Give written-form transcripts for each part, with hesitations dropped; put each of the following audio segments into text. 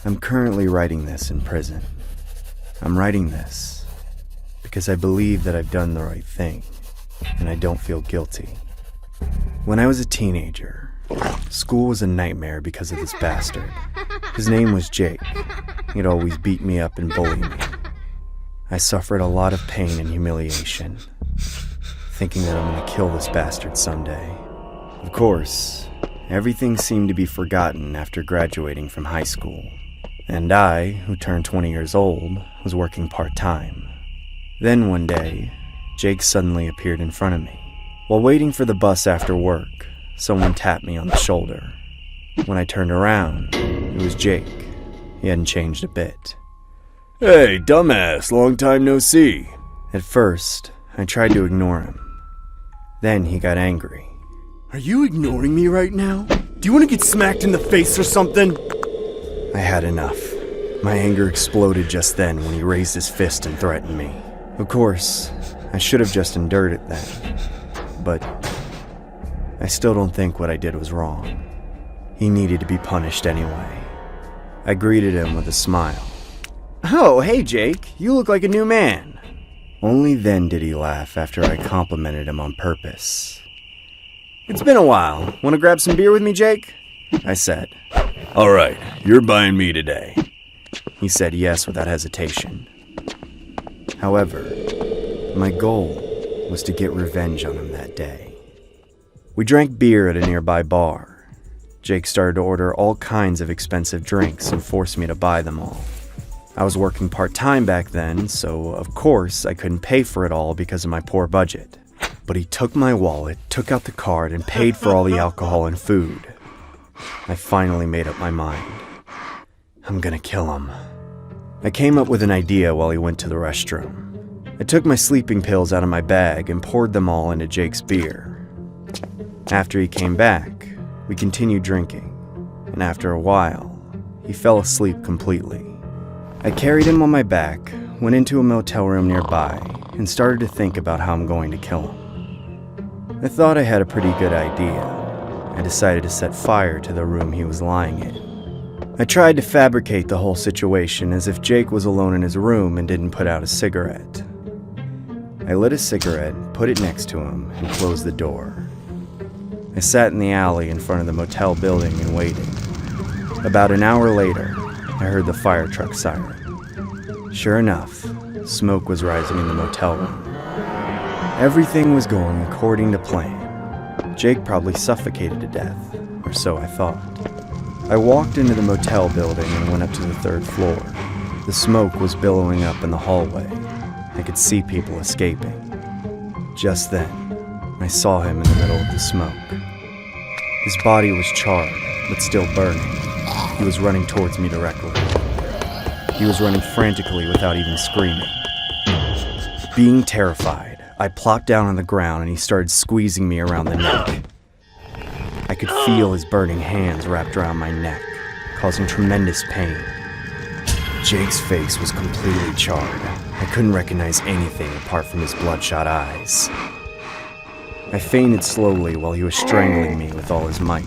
I'm currently writing this in prison. I'm writing this because I believe that I've done the right thing, and I don't feel guilty. When I was a teenager, school was a nightmare because of this bastard. His name was Jake. He'd always beat me up and bully me. I suffered a lot of pain and humiliation, thinking that I'm going to kill this bastard someday. Of course, everything seemed to be forgotten after graduating from high school. And I, who turned 20 years old, was working part-time. Then one day, Jake suddenly appeared in front of me. While waiting for the bus after work, someone tapped me on the shoulder. When I turned around, it was Jake. He hadn't changed a bit. Hey, dumbass, long time no see. At first, I tried to ignore him. Then he got angry. Are you ignoring me right now? Do you want to get smacked in the face or something? I had enough. My anger exploded just then when he raised his fist and threatened me. Of course, I should have just endured it then. But I still don't think what I did was wrong. He needed to be punished anyway. I greeted him with a smile. Oh, hey Jake, you look like a new man. Only then did he laugh after I complimented him on purpose. It's been a while. Want to grab some beer with me, Jake? I said. All right, you're buying me today. He said yes without hesitation. However, my goal was to get revenge on him that day. We drank beer at a nearby bar. Jake started to order all kinds of expensive drinks and forced me to buy them all. I was working part-time back then, so of course I couldn't pay for it all because of my poor budget. But he took my wallet, took out the card, and paid for all the alcohol and food. I finally made up my mind. I'm gonna kill him. I came up with an idea while he went to the restroom. I took my sleeping pills out of my bag and poured them all into Jake's beer. After he came back, we continued drinking, and after a while, he fell asleep completely. I carried him on my back, went into a motel room nearby, and started to think about how I'm going to kill him. I thought I had a pretty good idea. I decided to set fire to the room he was lying in. I tried to fabricate the whole situation as if Jake was alone in his room and didn't put out a cigarette. I lit a cigarette, put it next to him, and closed the door. I sat in the alley in front of the motel building and waited. About an hour later, I heard the fire truck siren. Sure enough, smoke was rising in the motel room. Everything was going according to plan. Jake probably suffocated to death, or so I thought. I walked into the motel building and went up to the 3rd floor. The smoke was billowing up in the hallway. I could see people escaping. Just then, I saw him in the middle of the smoke. His body was charred, but still burning. He was running towards me directly. He was running frantically without even screaming. Being terrified, I plopped down on the ground and he started squeezing me around the neck. I could feel his burning hands wrapped around my neck, causing tremendous pain. Jake's face was completely charred. I couldn't recognize anything apart from his bloodshot eyes. I fainted slowly while he was strangling me with all his might.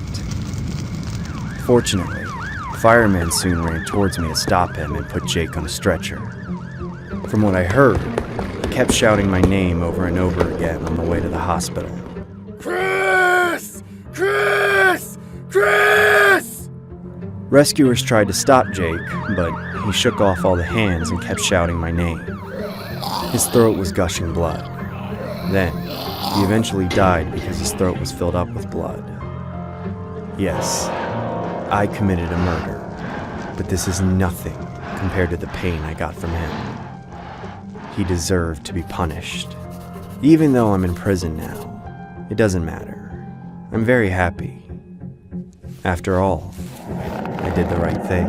Fortunately, firemen soon ran towards me to stop him and put Jake on a stretcher. From what I heard, he kept shouting my name over and over again on the way to the hospital. Chris! Chris! Chris! Rescuers tried to stop Jake, but he shook off all the hands and kept shouting my name. His throat was gushing blood. Then, he eventually died because his throat was filled up with blood. Yes, I committed a murder, but this is nothing compared to the pain I got from him. He deserved to be punished. Even though I'm in prison now, it doesn't matter. I'm very happy. After all, I did the right thing.